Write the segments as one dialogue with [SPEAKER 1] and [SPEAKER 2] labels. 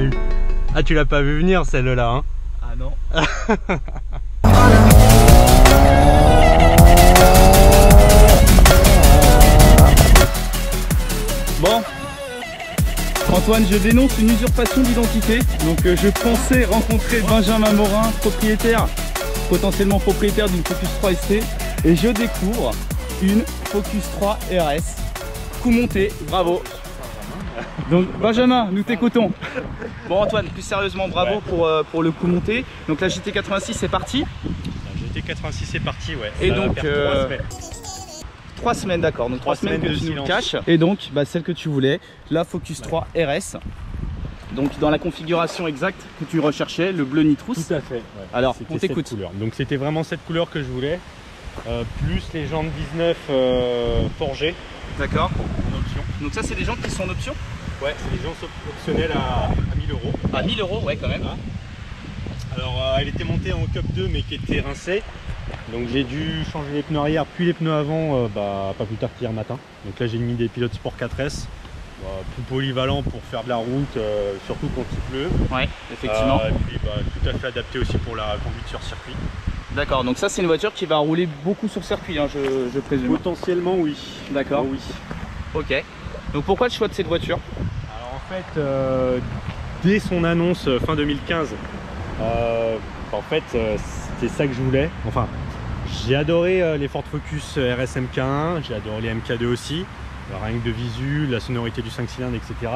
[SPEAKER 1] eu. Ah, tu l'as pas vu venir celle-là, hein?
[SPEAKER 2] Ah non. Bon, Antoine, je dénonce une usurpation d'identité. Donc je pensais rencontrer Benjamin Morin, potentiellement propriétaire d'une Focus 3 ST, et je découvre une Focus 3 RS. Coup monté, bravo. Donc Benjamin, nous t'écoutons. Bon Antoine, plus sérieusement, bravo pour le coup monté. Donc la GT86 c'est parti.
[SPEAKER 1] La GT86 est partie, ouais.
[SPEAKER 2] Et
[SPEAKER 1] ça
[SPEAKER 2] donc
[SPEAKER 1] va faire
[SPEAKER 2] 3 semaines, d'accord. Donc 3 semaines que
[SPEAKER 1] de
[SPEAKER 2] tu nous
[SPEAKER 1] silence.
[SPEAKER 2] caches. Et donc celle que tu voulais, la Focus 3 RS. Donc dans la configuration exacte que tu recherchais, le bleu nitrous.
[SPEAKER 1] Tout à fait. Ouais.
[SPEAKER 2] Alors on t'écoute.
[SPEAKER 1] Donc c'était vraiment cette couleur que je voulais. Plus les jantes 19 forgées.
[SPEAKER 2] D'accord.
[SPEAKER 1] En option.
[SPEAKER 2] Donc ça c'est des jantes qui sont en option?
[SPEAKER 1] Ouais, c'est des jantes optionnelles à 1000 euros.
[SPEAKER 2] À 1000 euros, ouais quand même.
[SPEAKER 1] Voilà. Alors elle était montée en Cup 2 mais qui était rincée. Donc j'ai dû changer les pneus arrière puis les pneus avant pas plus tard qu'hier matin. Donc là j'ai mis des pilotes Sport 4S. Plus polyvalent pour faire de la route, surtout quand il pleut.
[SPEAKER 2] Ouais, effectivement.
[SPEAKER 1] Et puis tout à fait adapté aussi pour la conduite sur circuit.
[SPEAKER 2] D'accord, donc ça c'est une voiture qui va rouler beaucoup sur circuit, hein, je présume.
[SPEAKER 1] Potentiellement oui.
[SPEAKER 2] D'accord.
[SPEAKER 1] Oui.
[SPEAKER 2] Ok. Donc pourquoi le choix de cette voiture?
[SPEAKER 1] Alors en fait, dès son annonce fin 2015, en fait c'était ça que je voulais. Enfin, j'ai adoré les Ford Focus RS MK1, j'ai adoré les MK2 aussi. Rien que de visu, la sonorité du 5 cylindres, etc.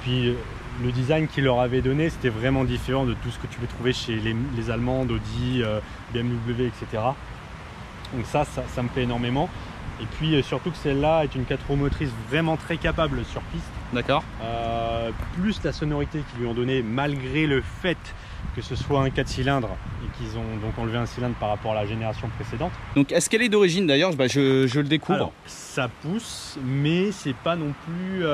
[SPEAKER 1] Puis le design qu'ils leur avaient donné, c'était vraiment différent de tout ce que tu peux trouver chez les Allemandes, Audi, BMW, etc. Donc ça me plaît énormément. Et puis surtout que celle-là est une 4 roues motrices vraiment très capable sur piste.
[SPEAKER 2] D'accord.
[SPEAKER 1] Plus la sonorité qu'ils lui ont donné, malgré le fait que ce soit un 4 cylindres et qu'ils ont donc enlevé un cylindre par rapport à la génération précédente.
[SPEAKER 2] Donc est-ce qu'elle est d'origine d'ailleurs? Je le découvre.
[SPEAKER 1] Alors, ça pousse, mais c'est pas non plus...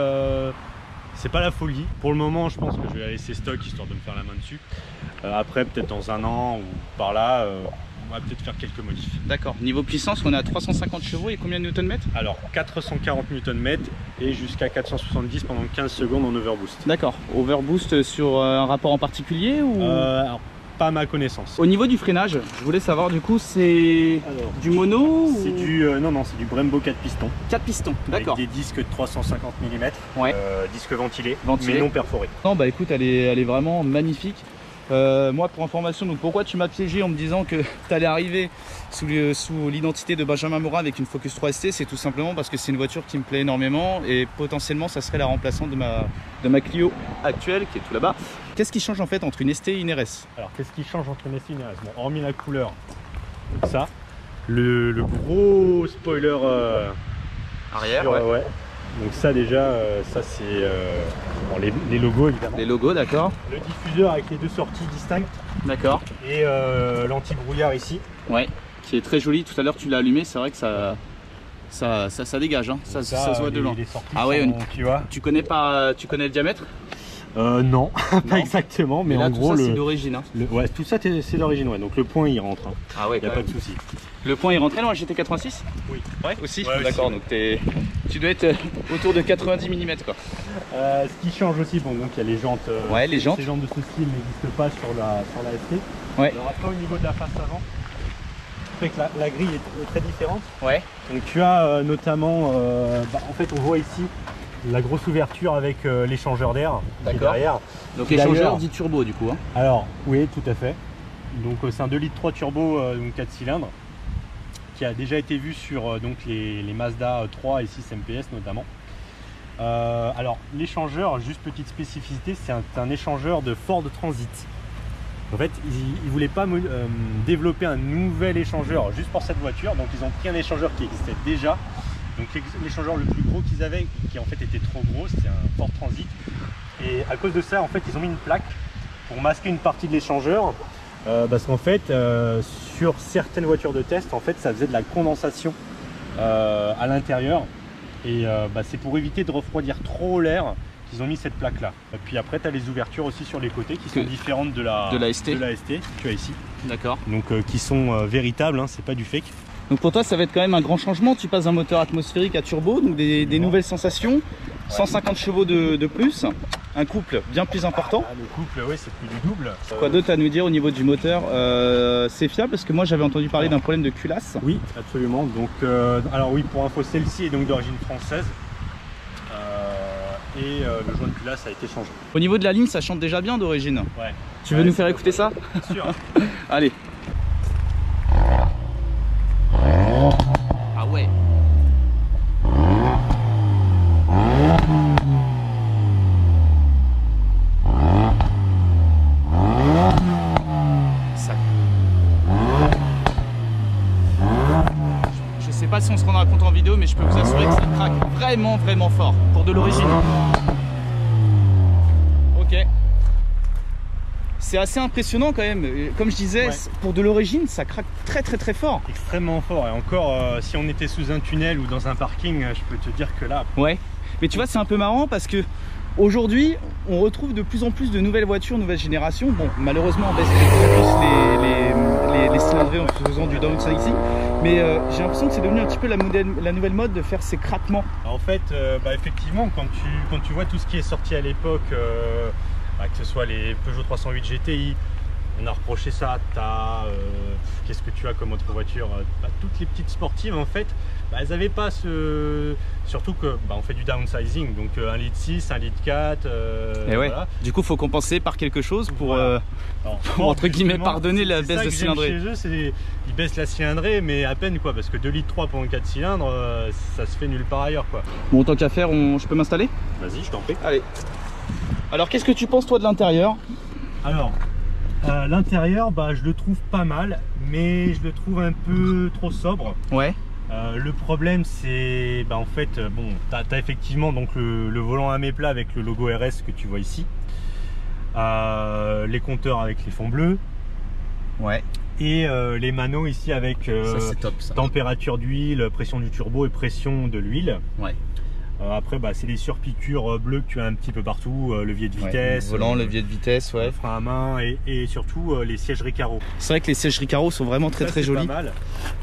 [SPEAKER 1] c'est pas la folie. Pour le moment, je pense que je vais la laisser stock histoire de me faire la main dessus. Après, peut-être dans un an ou par là, on va peut-être faire quelques modifs.
[SPEAKER 2] D'accord. Niveau puissance, on est à 350 chevaux et combien de Nm?
[SPEAKER 1] Alors, 440 Nm et jusqu'à 470 pendant 15 secondes en overboost.
[SPEAKER 2] D'accord. Overboost sur un rapport en particulier ou...
[SPEAKER 1] Alors, pas à ma connaissance.
[SPEAKER 2] Au niveau du freinage, je voulais savoir du coup, c'est du mono
[SPEAKER 1] C'est du non, c'est du Brembo 4 pistons.
[SPEAKER 2] 4 pistons, d'accord.
[SPEAKER 1] Avec des disques de 350 mm,
[SPEAKER 2] Ouais.
[SPEAKER 1] Disques ventilés,
[SPEAKER 2] Ventilés,
[SPEAKER 1] mais non perforés.
[SPEAKER 2] Non, bah écoute, elle est vraiment magnifique. Moi, pour information, donc pourquoi tu m'as piégé en me disant que tu allais arriver sous l'identité de Benjamin Morin avec une Focus 3 ST? C'est tout simplement parce que c'est une voiture qui me plaît énormément et potentiellement ça serait la remplaçante de ma Clio actuelle qui est tout là-bas. Qu'est-ce qui change en fait entre une ST et une RS?
[SPEAKER 1] Alors qu'est-ce qui change entre une ST et une RS? Bon, hormis la couleur, donc ça, le gros spoiler
[SPEAKER 2] Arrière,
[SPEAKER 1] ouais. Donc ça déjà, ça c'est bon, les logos évidemment.
[SPEAKER 2] Les logos, d'accord.
[SPEAKER 1] Le diffuseur avec les deux sorties distinctes.
[SPEAKER 2] D'accord.
[SPEAKER 1] Et l'anti-brouillard ici.
[SPEAKER 2] Ouais, qui est très joli. Tout à l'heure tu l'as allumé, c'est vrai que ça dégage, hein. Ça se voit de loin.
[SPEAKER 1] Ah ouais,
[SPEAKER 2] tu connais le diamètre?
[SPEAKER 1] Non, pas exactement, mais
[SPEAKER 2] là,
[SPEAKER 1] en gros
[SPEAKER 2] c'est d'origine. Hein.
[SPEAKER 1] Ouais, tout ça c'est d'origine, ouais. Donc le point il rentre. Hein.
[SPEAKER 2] Ah ouais,
[SPEAKER 1] il n'y a pas de souci.
[SPEAKER 2] Le point il rentrait dans la GT86? Oui. Ouais, aussi.
[SPEAKER 1] Ouais,
[SPEAKER 2] d'accord, donc tu dois être autour de 90 mm quoi.
[SPEAKER 1] Ce qui change aussi, bon, donc il y a les jantes.
[SPEAKER 2] Ouais, les jantes.
[SPEAKER 1] Ces jantes de ce style n'existent pas sur la ST.
[SPEAKER 2] Ouais.
[SPEAKER 1] Alors après au niveau de la face avant, fait que la grille est très différente.
[SPEAKER 2] Ouais.
[SPEAKER 1] Donc tu as notamment, en fait on voit ici la grosse ouverture avec l'échangeur d'air derrière.
[SPEAKER 2] Donc l'échangeur dit turbo du coup. Hein.
[SPEAKER 1] Alors oui, tout à fait. Donc c'est un 2,3 litres turbo, donc 4 cylindres, qui a déjà été vu sur donc les Mazda 3 et 6 MPS notamment. Alors l'échangeur, juste petite spécificité, c'est un échangeur de Ford Transit. En fait, ils ne voulaient pas développer un nouvel échangeur juste pour cette voiture, donc ils ont pris un échangeur qui existait déjà. Donc l'échangeur le plus gros qu'ils avaient, qui en fait était trop gros, c'était un Ford Transit. Et à cause de ça, en fait, ils ont mis une plaque pour masquer une partie de l'échangeur. Parce qu'en fait, sur certaines voitures de test, en fait, ça faisait de la condensation à l'intérieur. Et c'est pour éviter de refroidir trop l'air qu'ils ont mis cette plaque là. Et puis après tu as les ouvertures aussi sur les côtés qui sont différentes de la ST que tu as ici. D'accord. Donc qui sont véritables, hein, c'est pas du fake.
[SPEAKER 2] Donc pour toi ça va être quand même un grand changement, tu passes d'un moteur atmosphérique à turbo, donc des nouvelles sensations, 150 chevaux de plus. un couple bien plus important.
[SPEAKER 1] Le couple, oui, c'est plus du double.
[SPEAKER 2] Quoi d'autre à nous dire au niveau du moteur? C'est fiable parce que moi j'avais entendu parler d'un problème de culasse.
[SPEAKER 1] Oui, absolument. Donc, alors oui, pour info, celle-ci est donc d'origine française. Et le joint de culasse a été changé.
[SPEAKER 2] Au niveau de la ligne, ça chante déjà bien d'origine.
[SPEAKER 1] Ouais.
[SPEAKER 2] Tu veux nous faire écouter ça?
[SPEAKER 1] Bien sûr.
[SPEAKER 2] Allez. Ah ouais. Ça... Je sais pas si on se rendra compte en vidéo, mais je peux vous assurer que ça craque vraiment fort pour de l'origine. Ok. C'est assez impressionnant quand même. Comme je disais, pour de l'origine, ça craque très fort.
[SPEAKER 1] Extrêmement fort. Et encore, si on était sous un tunnel ou dans un parking, je peux te dire que là...
[SPEAKER 2] Ouais. Mais tu vois, c'est un peu marrant parce que aujourd'hui, on retrouve de plus en plus de nouvelles voitures, nouvelle génération. Bon, malheureusement, on baisse de plus en plus les cylindrées en faisant du downsizing. Mais j'ai l'impression que c'est devenu un petit peu la nouvelle mode de faire ces craquements.
[SPEAKER 1] En fait, effectivement, quand tu vois tout ce qui est sorti à l'époque, que ce soit les Peugeot 308 GTI, on a reproché ça. Qu'est-ce que tu as comme autre voiture? Toutes les petites sportives, en fait, elles n'avaient pas ce... Surtout que on fait du downsizing, donc 1,6 litre, 1,4 litre.
[SPEAKER 2] Et ouais.
[SPEAKER 1] Voilà.
[SPEAKER 2] Du coup, il faut compenser par quelque chose pour,
[SPEAKER 1] voilà.
[SPEAKER 2] pour entre guillemets pardonner la baisse de cylindrée.
[SPEAKER 1] Chez eux, ils baissent la cylindrée, mais à peine quoi, parce que 2,3 litres pour un 4 cylindres, ça se fait nulle part ailleurs quoi.
[SPEAKER 2] Bon, tant qu'à faire, je peux m'installer?
[SPEAKER 1] Vas-y, je t'en prie.
[SPEAKER 2] Allez. Alors, qu'est-ce que tu penses toi de l'intérieur?
[SPEAKER 1] Alors, l'intérieur, je le trouve pas mal, mais je le trouve un peu trop sobre.
[SPEAKER 2] Ouais.
[SPEAKER 1] Le problème, c'est en fait, t'as effectivement donc le volant à plat avec le logo RS que tu vois ici, les compteurs avec les fonds bleus,
[SPEAKER 2] ouais,
[SPEAKER 1] et les manos ici avec
[SPEAKER 2] ça, c'est top, ça.
[SPEAKER 1] Température d'huile, pression du turbo et pression de l'huile.
[SPEAKER 2] Ouais.
[SPEAKER 1] Après, c'est les surpiqûres bleues que tu as un petit peu partout, levier de vitesse,
[SPEAKER 2] volant, levier de vitesse, ouais,
[SPEAKER 1] frein à main et surtout les sièges Recaro.
[SPEAKER 2] C'est vrai que les sièges Recaro sont vraiment très jolis.
[SPEAKER 1] Pas mal,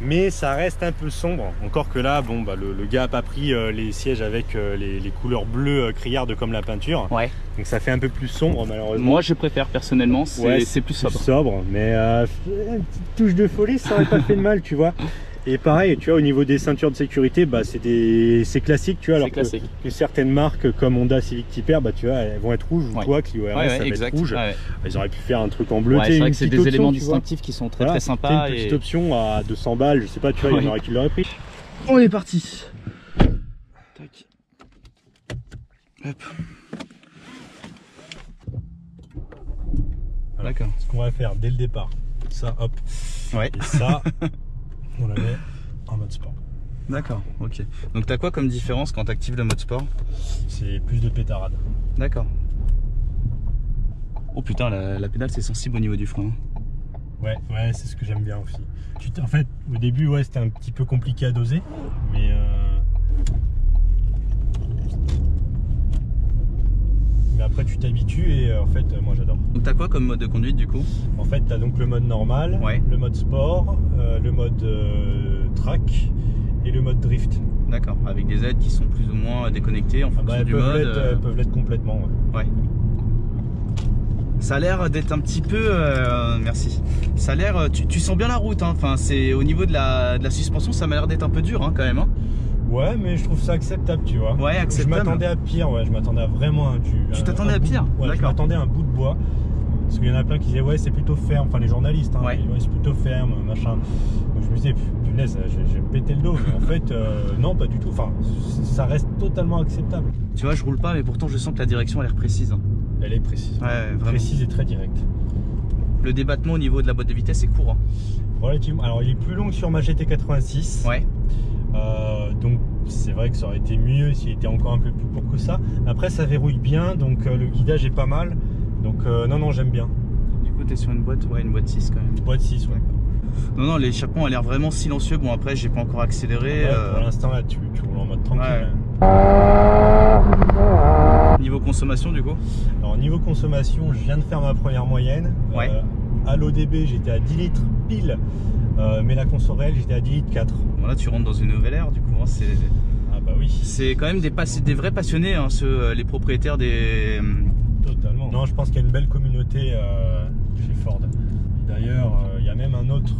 [SPEAKER 1] mais ça reste un peu sombre. Encore que là, le gars a pas pris les sièges avec les couleurs bleues criardes comme la peinture. Ouais. Donc ça fait un peu plus sombre malheureusement.
[SPEAKER 2] Moi, je préfère personnellement, c'est plus sobre.
[SPEAKER 1] Mais une petite touche de folie, ça aurait pas fait de mal, tu vois. Et pareil, tu vois, au niveau des ceintures de sécurité, c'est classique, tu vois, alors que certaines marques comme Honda Civic Type R, tu vois, elles vont être rouges, ou toi, Clio RS, ça va être rouge. Ils auraient pu faire un truc en bleu.
[SPEAKER 2] C'est vrai que c'est des éléments distinctifs qui sont très sympas.
[SPEAKER 1] Une petite option à 200 balles, je sais pas, tu vois, il y en aurait qui l'auraient pris.
[SPEAKER 2] On est parti. Tac. Hop.
[SPEAKER 1] D'accord. Ce qu'on va faire dès le départ, ça, hop.
[SPEAKER 2] Ouais.
[SPEAKER 1] Et ça. On la met en mode sport.
[SPEAKER 2] D'accord, ok. Donc t'as quoi comme différence quand tu actives le mode sport?
[SPEAKER 1] C'est plus de pétarade.
[SPEAKER 2] D'accord. Oh putain, la pédale c'est sensible au niveau du frein.
[SPEAKER 1] Ouais, c'est ce que j'aime bien aussi. En fait, au début, c'était un petit peu compliqué à doser, mais après tu t'habitues et en fait moi j'adore.
[SPEAKER 2] Donc t'as quoi comme mode de conduite du coup?
[SPEAKER 1] En fait t'as donc le mode normal, le mode sport, le mode track et le mode drift.
[SPEAKER 2] D'accord, avec des aides qui sont plus ou moins déconnectées en fonction du mode.
[SPEAKER 1] Elles peuvent l'être complètement. Ouais.
[SPEAKER 2] Ça a l'air d'être un petit peu... merci. Ça a l'air... Tu sens bien la route, hein. Enfin, c'est au niveau de la suspension, ça m'a l'air d'être un peu dur quand même. Hein.
[SPEAKER 1] Ouais, mais je trouve ça acceptable, tu vois.
[SPEAKER 2] Ouais, acceptable.
[SPEAKER 1] Je m'attendais à pire, je m'attendais vraiment à
[SPEAKER 2] Tu t'attendais à pire?
[SPEAKER 1] Ouais, je m'attendais à un bout de bois. Parce qu'il y en a plein qui disaient, c'est plutôt ferme, enfin les journalistes, c'est plutôt ferme, machin. Donc je me disais, punaise, je vais me péter le dos. Mais en fait, non, pas du tout. Enfin, ça reste totalement acceptable.
[SPEAKER 2] Tu vois, je roule pas, mais pourtant je sens que la direction a l'air précise. Hein.
[SPEAKER 1] Elle est précise.
[SPEAKER 2] Ouais, vraiment.
[SPEAKER 1] Précise et très directe.
[SPEAKER 2] Le débattement au niveau de la boîte de vitesse est court. Hein.
[SPEAKER 1] Relativement. Alors, il est plus long que sur ma GT86.
[SPEAKER 2] Ouais.
[SPEAKER 1] Donc c'est vrai que ça aurait été mieux s'il était encore un peu plus court que ça. Après ça verrouille bien, donc le guidage est pas mal. Donc non, j'aime bien.
[SPEAKER 2] Du coup tu es sur une boîte 6 quand même.
[SPEAKER 1] Boîte 6, ouais.
[SPEAKER 2] Non, l'échappement a l'air vraiment silencieux. Bon après j'ai pas encore accéléré.
[SPEAKER 1] Pour l'instant là tu roules en mode tranquille.
[SPEAKER 2] Niveau consommation du coup?
[SPEAKER 1] Alors niveau consommation, je viens de faire ma première moyenne. À l'ODB j'étais à 10 litres pile. Mais la conso réelle j'étais à 10 litres 4.
[SPEAKER 2] Bon, là tu rentres dans une nouvelle ère du coup, hein,
[SPEAKER 1] ah bah oui.
[SPEAKER 2] C'est quand même des vrais passionnés, hein, les propriétaires des
[SPEAKER 1] je pense qu'il y a une belle communauté chez Ford. D'ailleurs, il y a même un autre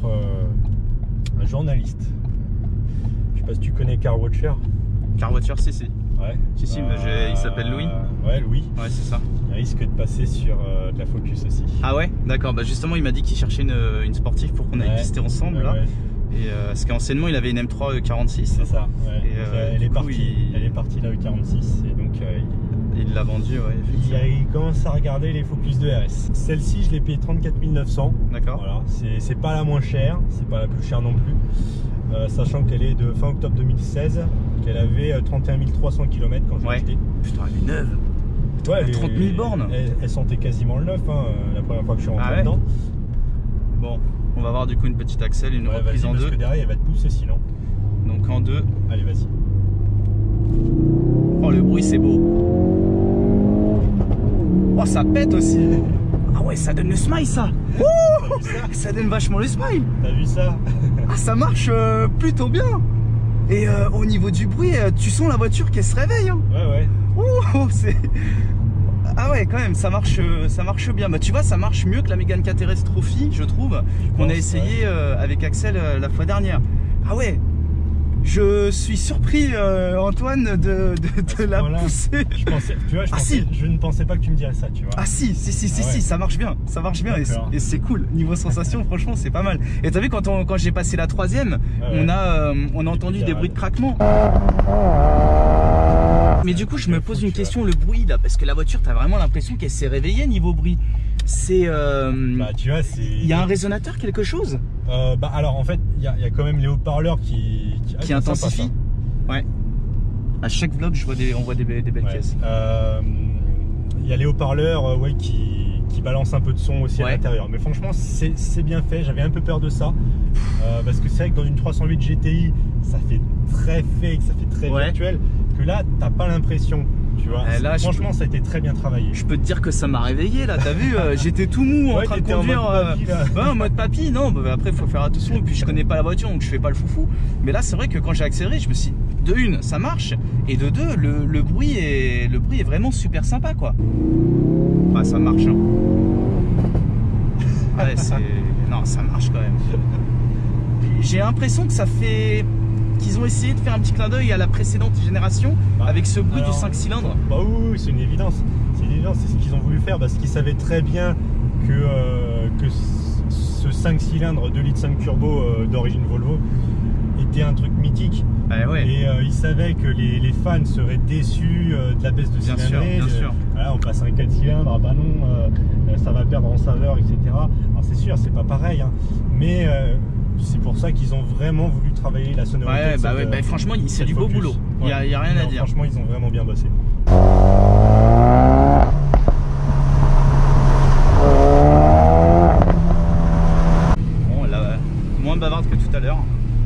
[SPEAKER 1] un journaliste. Je sais pas si tu connais Car Watcher.
[SPEAKER 2] Car Watcher, si.
[SPEAKER 1] Ouais.
[SPEAKER 2] Si, il s'appelle Louis.
[SPEAKER 1] Ouais, Louis.
[SPEAKER 2] Ouais, c'est ça.
[SPEAKER 1] Il risque de passer sur de la Focus aussi.
[SPEAKER 2] Ah ouais, d'accord. Bah justement, il m'a dit qu'il cherchait une sportive pour qu'on aille pister ensemble là.
[SPEAKER 1] Ouais.
[SPEAKER 2] Et parce qu'anciennement, il avait une M3 46.
[SPEAKER 1] C'est ça. Ouais.
[SPEAKER 2] Et
[SPEAKER 1] elle est partie la E46 et donc
[SPEAKER 2] il l'a vendue. Ouais, effectivement.
[SPEAKER 1] il commence à regarder les Focus de RS. Celle-ci, je l'ai payée 34 900.
[SPEAKER 2] D'accord.
[SPEAKER 1] Voilà. C'est pas la moins chère, c'est pas la plus chère non plus. Sachant qu'elle est de fin octobre 2016, qu'elle avait 31 300 km quand je l'ai achetée.
[SPEAKER 2] Putain, elle est neuve.
[SPEAKER 1] Ouais,
[SPEAKER 2] elle a 30 000 bornes.
[SPEAKER 1] Elle sentait quasiment le neuf la première fois que je suis rentré dedans.
[SPEAKER 2] Bon, on va avoir du coup une petite axelle, une reprise en deux.
[SPEAKER 1] Parce que derrière, elle va te pousser sinon.
[SPEAKER 2] Donc en deux.
[SPEAKER 1] Allez, vas-y.
[SPEAKER 2] Oh, le bruit, c'est beau. Oh, ça pète aussi. Ah ouais, ça donne le smile, ça. Ça donne vachement le smile.
[SPEAKER 1] T'as vu ça?
[SPEAKER 2] Ah, ça marche plutôt bien. Et au niveau du bruit, tu sens la voiture qui se réveille. Hein.
[SPEAKER 1] Ouais.
[SPEAKER 2] C'est... Ah ouais, quand même, ça marche bien. Bah tu vois, ça marche mieux que la Mégane KTRS Trophy, je trouve, qu'on a essayé avec Axel la fois dernière. Ah ouais. Je suis surpris, Antoine, de la pousser.
[SPEAKER 1] Je ne pensais pas que tu me dirais ça, tu vois.
[SPEAKER 2] Ah si, ça marche bien, et c'est cool. Niveau sensation, franchement, c'est pas mal. Et t'as vu, quand j'ai passé la troisième, on a entendu des bruits de craquement. Mais du coup, je me pose une question, le bruit là, parce que la voiture, t'as vraiment l'impression qu'elle s'est réveillée niveau bruit. C'est
[SPEAKER 1] tu vois,
[SPEAKER 2] il y a un résonateur, quelque chose?
[SPEAKER 1] Alors en fait, il y a quand même les haut-parleurs qui
[SPEAKER 2] intensifient. Ouais. À chaque vlog, on voit des belles caisses.
[SPEAKER 1] Il y a les haut-parleurs qui balancent un peu de son aussi à l'intérieur. Mais franchement, c'est bien fait. J'avais un peu peur de ça. Parce que c'est vrai que dans une 308 GTI, ça fait très fake, ça fait très virtuel. Que là, t'as pas l'impression. Tu vois, là, franchement, ça a été très bien travaillé.
[SPEAKER 2] Je peux te dire que ça m'a réveillé là, t'as vu, j'étais tout mou en train de conduire. En mode papy, non, après il faut faire attention. Et puis je connais pas la voiture donc je fais pas le foufou. Mais là, c'est vrai que quand j'ai accéléré, je me suis dit, de une, ça marche. Et de deux, le bruit est vraiment super sympa quoi. Ah, ça marche. Hein. Ouais, non, ça marche quand même. J'ai l'impression que ça fait. Qu'ils ont essayé de faire un petit clin d'œil à la précédente génération avec ce bruit du 5 cylindres.
[SPEAKER 1] Bah oui, c'est une évidence. C'est ce qu'ils ont voulu faire parce qu'ils savaient très bien que ce 5 cylindres 2,5 litres turbo d'origine Volvo était un truc mythique. Et ils savaient que les fans seraient déçus de la baisse de cylindrée. Bien sûr. Voilà, on passe un 4 cylindres, ah bah non, ça va perdre en saveur, etc. Alors c'est sûr, c'est pas pareil, hein, mais c'est pour ça qu'ils ont vraiment voulu travailler la sonorité.
[SPEAKER 2] Franchement, c'est du beau boulot. Il n'y a rien à dire.
[SPEAKER 1] Franchement, ils ont vraiment bien bossé.
[SPEAKER 2] Bon, là, moins bavarde que tout à l'heure.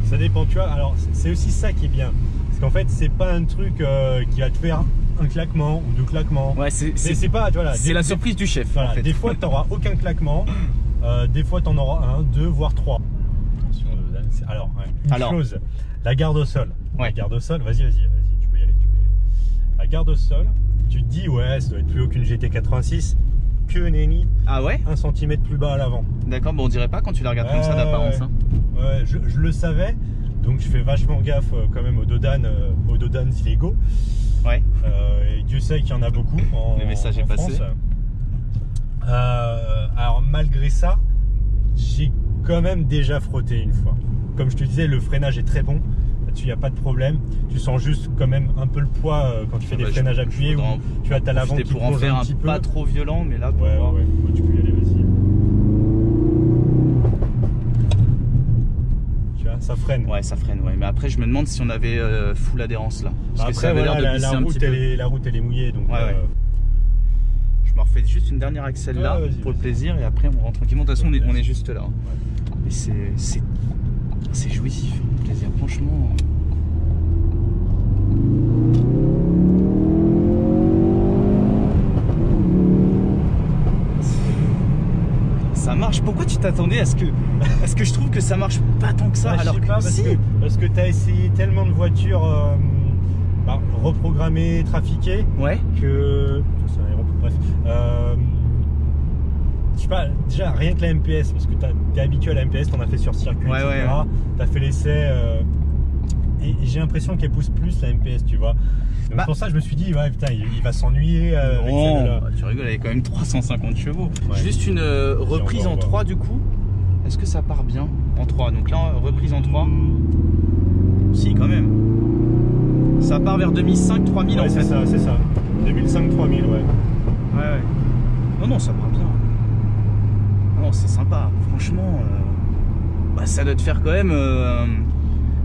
[SPEAKER 1] Ça dépend, tu vois. Alors, c'est aussi ça qui est bien. Parce qu'en fait, c'est pas un truc qui va te faire un claquement ou deux claquements.
[SPEAKER 2] Ouais, c'est
[SPEAKER 1] pas, voilà.
[SPEAKER 2] C'est la surprise du chef.
[SPEAKER 1] Voilà, en fait. Des fois, tu n'auras aucun claquement. Des fois, tu en auras un, deux, voire trois. Alors, une chose, la garde au sol. La garde au sol, vas-y, tu peux y aller. La garde au sol, tu te dis, ouais, ça doit être plus haut qu'une GT86. Que nenni.
[SPEAKER 2] Ah ouais,
[SPEAKER 1] 1 cm plus bas à l'avant.
[SPEAKER 2] D'accord, bon, on dirait pas quand tu la regardes comme ça d'apparence. Hein.
[SPEAKER 1] Ouais, je le savais, donc je fais vachement gaffe quand même aux Dodans illégaux. Ouais. Et Dieu sait qu'il y en a beaucoup.
[SPEAKER 2] Le message est passé.
[SPEAKER 1] Alors malgré ça, j'ai quand même déjà frotté une fois. Comme je te disais, le freinage est très bon. Là-dessus, il n'y a pas de problème. Tu sens juste quand même un peu le poids quand tu fais des freinages appuyés ou tu as ta l'avant qui
[SPEAKER 2] pour en faire un petit peu. Pas trop violent, mais là, pour voir.
[SPEAKER 1] Ouais, tu peux y aller, vas-y. Tu vois, ça freine.
[SPEAKER 2] Ouais, ça freine, ouais. Mais après, je me demande si on avait full adhérence là. Parce
[SPEAKER 1] après,
[SPEAKER 2] que ça avait l'air de glisser un petit peu.
[SPEAKER 1] La route, elle est mouillée, donc.
[SPEAKER 2] Je me refais juste une dernière axelle là pour le plaisir et après on rentre tranquillement. De toute façon, on est juste là. Et c'est jouissif, le plaisir, franchement. Ça marche. Pourquoi tu t'attendais à ce que je trouve que ça marche pas tant que ça?
[SPEAKER 1] Alors je sais pas, parce que tu as essayé tellement de voitures reprogrammées, trafiquées, que bref, sais pas, déjà rien que la MPS, parce que t'es habitué à la MPS, t'en as fait sur circuit,
[SPEAKER 2] ouais,
[SPEAKER 1] etc.
[SPEAKER 2] Ouais.
[SPEAKER 1] T'as fait l'essai, et j'ai l'impression qu'elle pousse plus la MPS, tu vois. Donc pour ça, je me suis dit, ouais, putain, il va s'ennuyer avec celle-là.
[SPEAKER 2] Tu rigoles, elle est quand même 350 chevaux.
[SPEAKER 1] Ouais.
[SPEAKER 2] Juste une reprise en 3 du coup. Est-ce que ça part bien en 3? Donc là, reprise en 3. Si, quand même. Ça part vers 2005-3000
[SPEAKER 1] ouais,
[SPEAKER 2] en fait.
[SPEAKER 1] C'est ça. 2005-3000, ouais.
[SPEAKER 2] Ouais. Non, ça part bien. Non, c'est sympa. Franchement, ça doit te faire quand même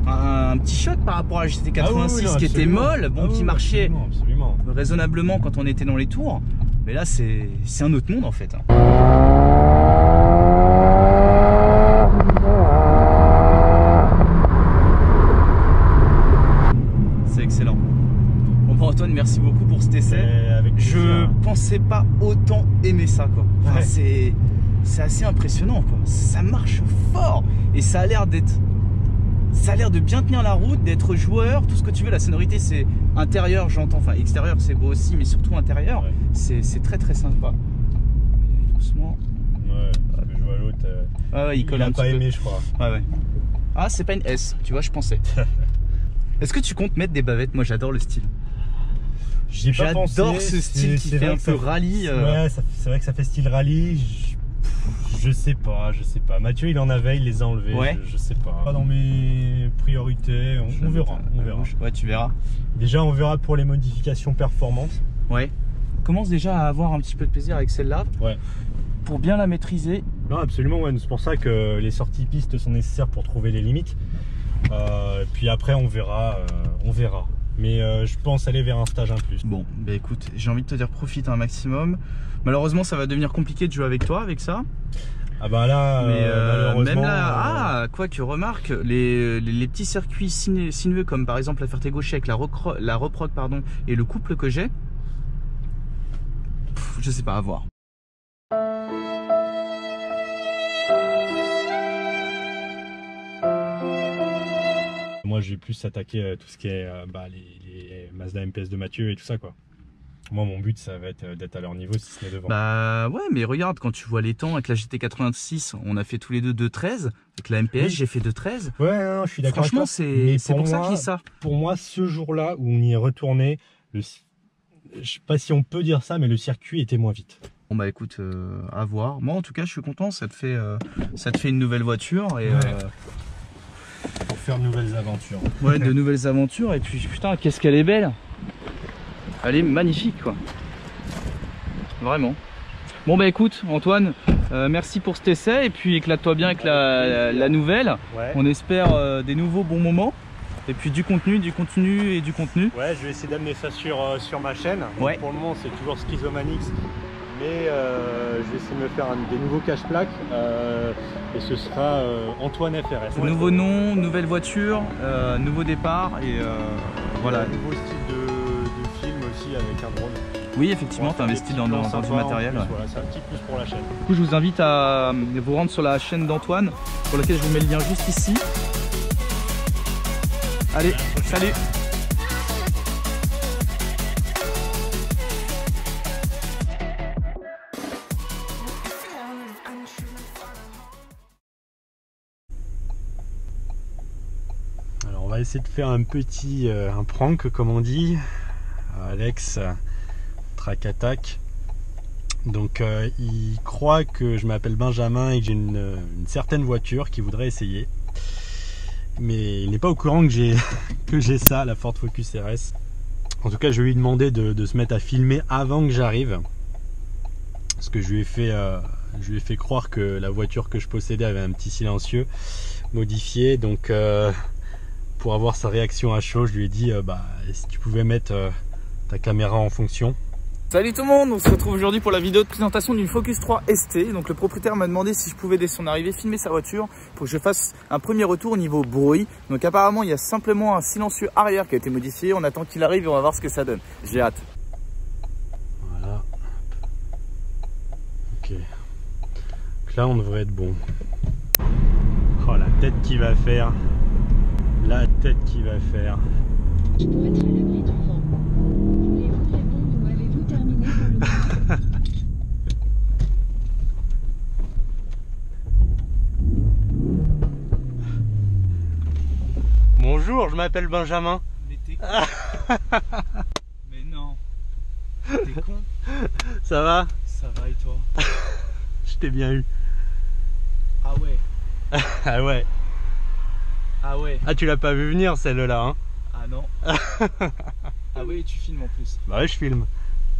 [SPEAKER 2] un petit choc par rapport à la GT86 qui était molle, qui marchait
[SPEAKER 1] absolument.
[SPEAKER 2] raisonnablement quand on était dans les tours. Mais là, c'est un autre monde en fait. C'est excellent. Bon, Antoine, merci beaucoup pour cet essai. Je pensais pas autant aimer ça, quoi. Enfin, c'est assez impressionnant, quoi. Ça marche fort et ça a l'air d'être. Ça a l'air de bien tenir la route, d'être joueur, tout ce que tu veux. La sonorité, c'est intérieur, j'entends. Enfin, extérieur, c'est beau aussi, mais surtout intérieur. Ouais. C'est très très sympa. Et doucement.
[SPEAKER 1] Ouais, parce que je vois l'autre.
[SPEAKER 2] Il colle un petit peu.
[SPEAKER 1] Il a pas aimé, je crois.
[SPEAKER 2] Ouais. Ah, c'est pas une S, tu vois, je pensais. Est-ce que tu comptes mettre des bavettes? Moi, j'adore le style. J'adore ce style qui fait un peu rallye.
[SPEAKER 1] Ouais, c'est vrai que ça fait style rallye. Je sais pas. Mathieu, il en avait, il les a enlevés.
[SPEAKER 2] Ouais.
[SPEAKER 1] Je sais pas. Pas dans mes priorités. On verra.
[SPEAKER 2] Ouais, tu verras.
[SPEAKER 1] Déjà, on verra pour les modifications performantes.
[SPEAKER 2] Ouais. On commence déjà à avoir un petit peu de plaisir avec celle-là. Ouais. Pour bien la maîtriser.
[SPEAKER 1] Non, absolument. Ouais. C'est pour ça que les sorties pistes sont nécessaires pour trouver les limites. Puis après, on verra. Mais je pense aller vers un stage 1+.
[SPEAKER 2] Bon, bah écoute, j'ai envie de te dire profite un maximum. Malheureusement, ça va devenir compliqué de jouer avec toi avec ça.
[SPEAKER 1] Ah bah là, malheureusement...
[SPEAKER 2] Même là, quoi que remarque, les petits circuits sinueux comme par exemple la Ferté-Gaucher avec la Reproc pardon, et le couple que j'ai, je sais pas, à voir.
[SPEAKER 1] Moi, j'ai plus attaqué tout ce qui est les Mazda MPS de Mathieu et tout ça, quoi. Moi, mon but, ça va être d'être à leur niveau, si ce n'est devant.
[SPEAKER 2] Bah ouais, mais regarde, quand tu vois les temps avec la GT86, on a fait tous les deux 2.13. Avec la MPS, j'ai fait 2.13.
[SPEAKER 1] Ouais, non, je suis d'accord.
[SPEAKER 2] Franchement, c'est pour ça que je dis ça.
[SPEAKER 1] Pour moi, ce jour-là où on y est retourné, je sais pas si on peut dire ça, mais le circuit était moins vite.
[SPEAKER 2] Bon bah écoute, à voir. Moi, en tout cas, je suis content. Ça te fait une nouvelle voiture et.
[SPEAKER 1] Pour faire de nouvelles aventures.
[SPEAKER 2] Ouais, de nouvelles aventures. Et puis putain, qu'est-ce qu'elle est belle. Elle est magnifique, quoi. Vraiment. Bon bah écoute, Antoine, merci pour cet essai. Et puis éclate-toi bien avec la nouvelle. Ouais. On espère des nouveaux bons moments. Et puis du contenu.
[SPEAKER 1] Ouais, je vais essayer d'amener ça sur ma chaîne.
[SPEAKER 2] Ouais.
[SPEAKER 1] Pour le moment, c'est toujours Schizomanix. Mais je vais essayer de me faire des nouveaux cache-plaques et ce sera Antoine FRS.
[SPEAKER 2] Nouveau nom, nouvelle voiture, nouveau départ et voilà.
[SPEAKER 1] Un nouveau style de film aussi avec un drone.
[SPEAKER 2] Oui, effectivement, tu as investi dans du matériel.
[SPEAKER 1] Ouais. Voilà, c'est un petit plus pour la chaîne.
[SPEAKER 2] Du coup, je vous invite à vous rendre sur la chaîne d'Antoine pour laquelle je vous mets le lien juste ici. Allez, salut!
[SPEAKER 1] On va essayer de faire un petit un prank comme on dit. Alex Track Attack. Donc il croit que je m'appelle Benjamin et que j'ai une certaine voiture qu'il voudrait essayer. Mais il n'est pas au courant que j'ai ça, la Ford Focus RS. En tout cas, je lui ai demandé de se mettre à filmer avant que j'arrive. Parce que je lui ai fait croire que la voiture que je possédais avait un petit silencieux modifié. Donc pour avoir sa réaction à chaud, je lui ai dit si tu pouvais mettre ta caméra en fonction.
[SPEAKER 2] Salut tout le monde, on se retrouve aujourd'hui pour la vidéo de présentation d'une Focus 3 ST. Donc le propriétaire m'a demandé si je pouvais dès son arrivée filmer sa voiture pour que je fasse un premier retour au niveau bruit. Donc apparemment il y a simplement un silencieux arrière qui a été modifié, on attend qu'il arrive et on va voir ce que ça donne. J'ai hâte.
[SPEAKER 1] Voilà. Ok. Donc là on devrait être bon. Oh la tête qu'il va faire. La tête qu'il va faire.
[SPEAKER 3] Je pourrais être à l'abri du vent. Voulez-vous répondre ou avez-vous terminé pour le moment?
[SPEAKER 1] bonjour, je m'appelle Benjamin.
[SPEAKER 2] Mais t'es con. Mais non. T'es con.
[SPEAKER 1] Ça va?
[SPEAKER 2] Ça va et toi?
[SPEAKER 1] Je t'ai bien eu.
[SPEAKER 2] Ah ouais.
[SPEAKER 1] Ah ouais.
[SPEAKER 2] Ah ouais.
[SPEAKER 1] Ah, tu l'as pas vu venir celle-là, hein?
[SPEAKER 2] Ah non. Ah ouais, tu filmes en plus.
[SPEAKER 1] Bah ouais, je filme.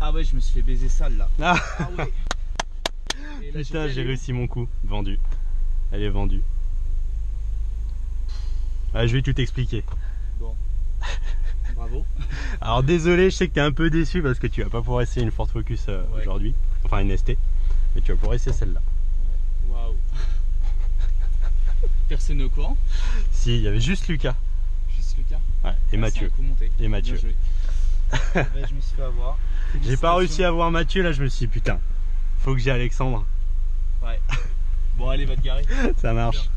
[SPEAKER 2] Ah ouais, je me suis fait baiser sale là.
[SPEAKER 1] Ah,
[SPEAKER 2] Ah ouais. Et là,
[SPEAKER 1] putain, j'ai
[SPEAKER 2] fait-
[SPEAKER 1] réussi mon coup. Vendu. Elle est vendue. Ah, je vais tout t'expliquer.
[SPEAKER 2] Bon. Bravo.
[SPEAKER 1] Alors désolé, je sais que t'es un peu déçu parce que tu vas pas pouvoir essayer une Ford Focus
[SPEAKER 2] Ouais.
[SPEAKER 1] aujourd'hui. Enfin une ST. Mais tu vas pouvoir essayer celle-là.
[SPEAKER 2] Waouh. Personne n'est au courant.
[SPEAKER 1] Si, il y avait juste Lucas.
[SPEAKER 2] Juste Lucas.
[SPEAKER 1] Ouais, et
[SPEAKER 2] Ah,
[SPEAKER 1] Mathieu.
[SPEAKER 2] c'est un coup monté.
[SPEAKER 1] Et Mathieu.
[SPEAKER 2] Bien joué. Ben, je me suis fait avoir.
[SPEAKER 1] J'ai pas réussi à voir Mathieu, là je me suis dit putain, faut que j'ai Alexandre.
[SPEAKER 2] Ouais. Bon allez, va te garer.
[SPEAKER 1] Ça marche.
[SPEAKER 2] Bien.